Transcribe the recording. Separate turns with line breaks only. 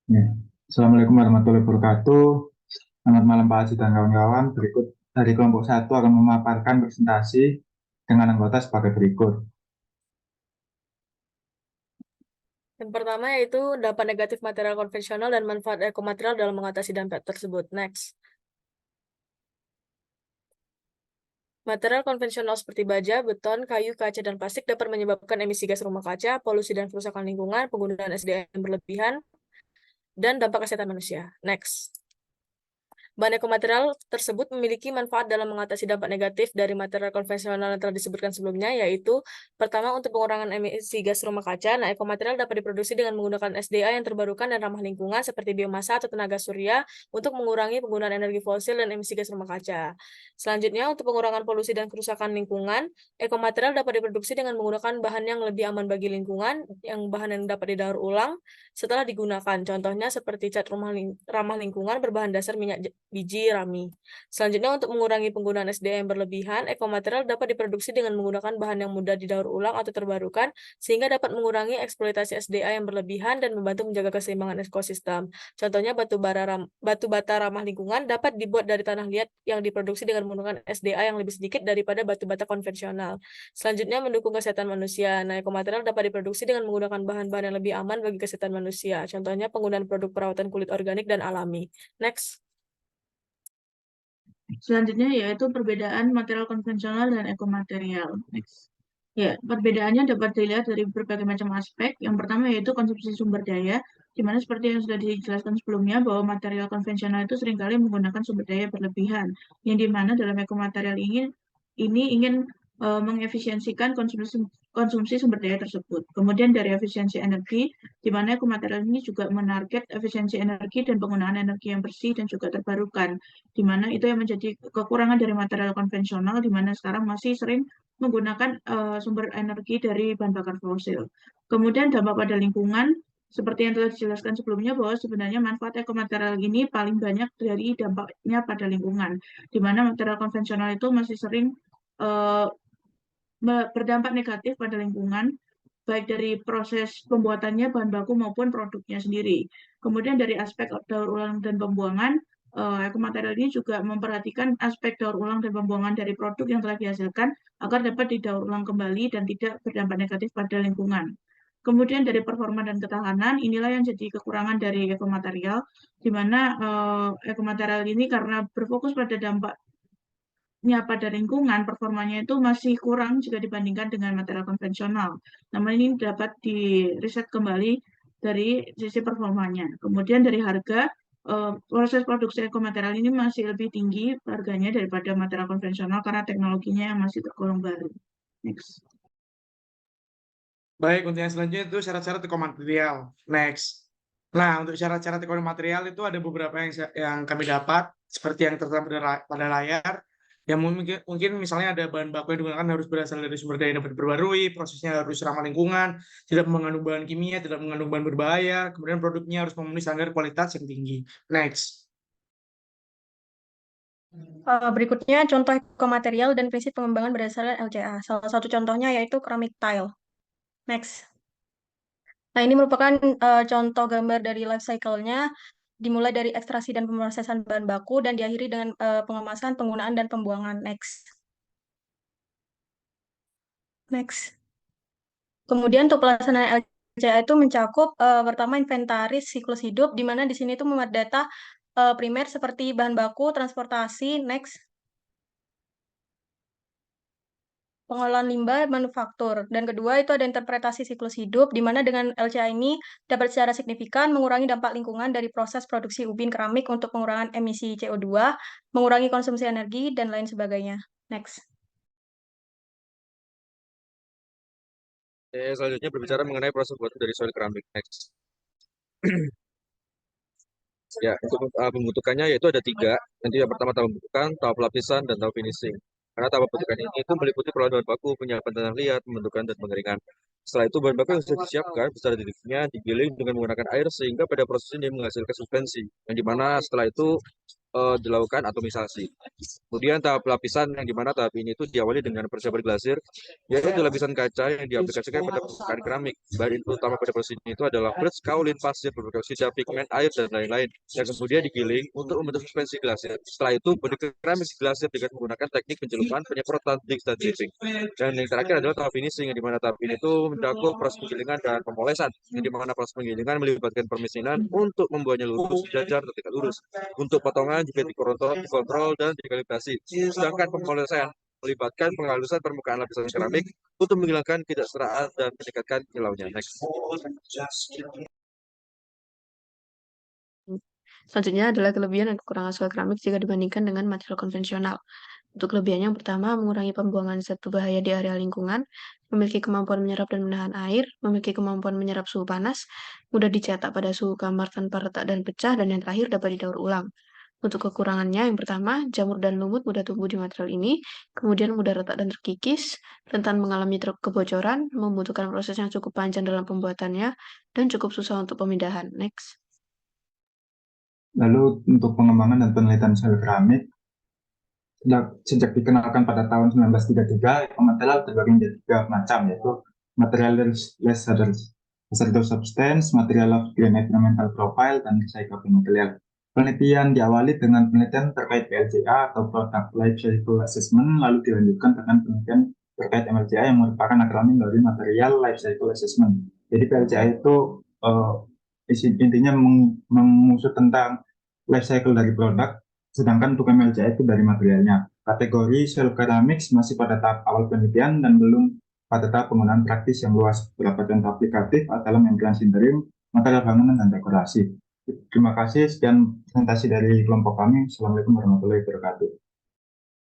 Ya. Assalamualaikum warahmatullahi wabarakatuh. Selamat malam Pak Haji dan kawan-kawan. Berikut dari kelompok satu akan memaparkan presentasi dengan anggota sebagai berikut.
Yang pertama yaitu dampak negatif material konvensional dan manfaat ekomaterial dalam mengatasi dampak tersebut. Next. Material konvensional seperti baja, beton, kayu, kaca, dan plastik dapat menyebabkan emisi gas rumah kaca, polusi dan kerusakan lingkungan, penggunaan SDM yang berlebihan, dan dampak kesehatan manusia. Next. Bahan ekomaterial tersebut memiliki manfaat dalam mengatasi dampak negatif dari material konvensional yang telah disebutkan sebelumnya, yaitu pertama untuk pengurangan emisi gas rumah kaca. Nah, ekomaterial dapat diproduksi dengan menggunakan SDA yang terbarukan dan ramah lingkungan seperti biomasa atau tenaga surya untuk mengurangi penggunaan energi fosil dan emisi gas rumah kaca. Selanjutnya, untuk pengurangan polusi dan kerusakan lingkungan, ekomaterial dapat diproduksi dengan menggunakan bahan yang lebih aman bagi lingkungan, bahan yang dapat didaur ulang setelah digunakan. Contohnya seperti cat ramah lingkungan berbahan dasar minyak biji rami. Selanjutnya, untuk mengurangi penggunaan SDA yang berlebihan, ekomaterial dapat diproduksi dengan menggunakan bahan yang mudah didaur ulang atau terbarukan, sehingga dapat mengurangi eksploitasi SDA yang berlebihan dan membantu menjaga keseimbangan ekosistem. Contohnya, batu bata ramah lingkungan dapat dibuat dari tanah liat yang diproduksi dengan menggunakan SDA yang lebih sedikit daripada batu bata konvensional. Selanjutnya, mendukung kesehatan manusia. Nah, ekomaterial dapat diproduksi dengan menggunakan bahan-bahan yang lebih aman bagi kesehatan manusia. Contohnya, penggunaan produk perawatan kulit organik dan alami. Next.
Selanjutnya yaitu perbedaan material konvensional dan ekomaterial. Next. Ya, perbedaannya dapat dilihat dari berbagai macam aspek. Yang pertama yaitu konsumsi sumber daya, di mana seperti yang sudah dijelaskan sebelumnya bahwa material konvensional itu seringkali menggunakan sumber daya berlebihan, yang di mana dalam ekomaterial ini ingin mengefisiensikan konsumsi sumber daya tersebut. Kemudian dari efisiensi energi, di mana ekomaterial ini juga menarget efisiensi energi dan penggunaan energi yang bersih dan juga terbarukan, di mana itu yang menjadi kekurangan dari material konvensional, di mana sekarang masih sering menggunakan sumber energi dari bahan bakar fosil. Kemudian dampak pada lingkungan, seperti yang telah dijelaskan sebelumnya bahwa sebenarnya manfaat ekomaterial ini paling banyak dari dampaknya pada lingkungan, di mana material konvensional itu masih sering uh, berdampak negatif pada lingkungan, baik dari proses pembuatannya, bahan baku maupun produknya sendiri. Kemudian dari aspek daur ulang dan pembuangan, ekomaterial ini juga memperhatikan aspek daur ulang dan pembuangan dari produk yang telah dihasilkan agar dapat didaur ulang kembali dan tidak berdampak negatif pada lingkungan. Kemudian dari performa dan ketahanan, inilah yang jadi kekurangan dari ekomaterial, di mana ekomaterial ini karena berfokus pada dampak pada lingkungan, performanya itu masih kurang jika dibandingkan dengan material konvensional. Namun ini dapat diriset kembali dari sisi performanya. Kemudian dari harga, proses produksi ekomaterial ini masih lebih tinggi harganya daripada material konvensional karena teknologinya yang masih tergolong baru. Next.
Baik, untuk yang selanjutnya itu syarat-syarat ekomaterial. Next. Nah, untuk syarat-syarat ekomaterial itu ada beberapa yang kami dapat, seperti yang tertera pada layar. Yang mungkin misalnya ada bahan baku yang digunakan harus berasal dari sumber daya yang dapat diperbarui, prosesnya harus ramah lingkungan, tidak mengandung bahan kimia, tidak mengandung bahan berbahaya, kemudian produknya harus memenuhi standar kualitas yang tinggi. Next.
Berikutnya contoh ekomaterial dan prinsip pengembangan berdasarkan LCA. Salah satu contohnya yaitu keramik tile. Next. Nah, ini merupakan contoh gambar dari life cycle-nya, dimulai dari ekstraksi dan pemrosesan bahan baku dan diakhiri dengan pengemasan, penggunaan, dan pembuangan. Next. Next. Kemudian untuk pelaksanaan LCA itu mencakup pertama inventaris siklus hidup, di mana di sini itu memuat data primer seperti bahan baku, transportasi. Next. Pengolahan limbah manufaktur. Dan kedua itu ada interpretasi siklus hidup, di mana dengan LCA ini dapat secara signifikan mengurangi dampak lingkungan dari proses produksi ubin keramik untuk pengurangan emisi CO2, mengurangi konsumsi energi, dan lain sebagainya. Next.
Selanjutnya berbicara mengenai proses pembuatan dari solid keramik. Next. Ya, untuk pembentukannya yaitu ada tiga. Nanti yang pertama tahap pembentukan, tahap lapisan, dan tahap finishing. Karena tahap pembentukan ini itu meliputi pengolahan bahan baku, penyiapan tanah liat, pembentukan, dan pengeringan. Setelah itu bahan baku yang sudah disiapkan beserta titiknya digiling dengan menggunakan air sehingga pada proses ini menghasilkan suspensi. Yang dimana setelah itu dilakukan atomisasi. Kemudian tahap lapisan yang dimana tahap ini itu diawali dengan persiapan glasir, yaitu lapisan kaca yang diaplikasikan pada permukaan keramik. Bahan utama pada proses ini itu adalah beras, kaolin, pasir, beberapa oksida, pigmen, air, dan lain-lain, yang kemudian digiling untuk membentuk suspensi glasir. Setelah itu, bodi keramik glasir dengan menggunakan teknik pencelupan, penyemprotan, bleach, dan dripping. Dan yang terakhir adalah tahap finishing, yang dimana tahap ini itu mencakup proses penggilingan dan pemolesan, yang dimana proses penggilingan melibatkan permesinan untuk membuatnya lurus, sejajar, dan tegak lurus. Untuk potongan juga dikontrol dan dikalibrasi. Sedangkan pemolesan melibatkan penghalusan permukaan lapisan keramik untuk menghilangkan ketidaksetaraan dan meningkatkan kilauannya. Next.
Selanjutnya adalah kelebihan dan kekurangan sel keramik jika dibandingkan dengan material konvensional. Untuk kelebihannya yang pertama, mengurangi pembuangan zat berbahaya di area lingkungan, memiliki kemampuan menyerap dan menahan air, memiliki kemampuan menyerap suhu panas, mudah dicetak pada suhu kamar tanpa retak dan pecah, dan yang terakhir dapat didaur ulang. Untuk kekurangannya, yang pertama, jamur dan lumut mudah tumbuh di material ini, kemudian mudah retak dan terkikis, rentan mengalami kebocoran, membutuhkan proses yang cukup panjang dalam pembuatannya, dan cukup susah untuk pemindahan. Next.
Lalu untuk pengembangan dan penelitian sel keramik, sejak dikenalkan pada tahun 1933, material terbagi menjadi 3 macam, yaitu material less hazardous substance, material of green environmental profile, dan recyclable material. Penelitian diawali dengan penelitian terkait PLCA atau Product Life Cycle Assessment, lalu dilanjutkan dengan penelitian terkait MLCA yang merupakan akronim dari Material Life Cycle Assessment. Jadi PLCA itu intinya mengusut tentang life cycle dari produk, sedangkan untuk MLCA itu dari materialnya. Kategori sel keramik masih pada tahap awal penelitian dan belum pada tahap penggunaan praktis yang luas. Beberapa contoh aplikatif adalah membran sintering, material bangunan, dan dekorasi. Terima kasih, sekian presentasi dari kelompok kami. Assalamualaikum warahmatullahi wabarakatuh.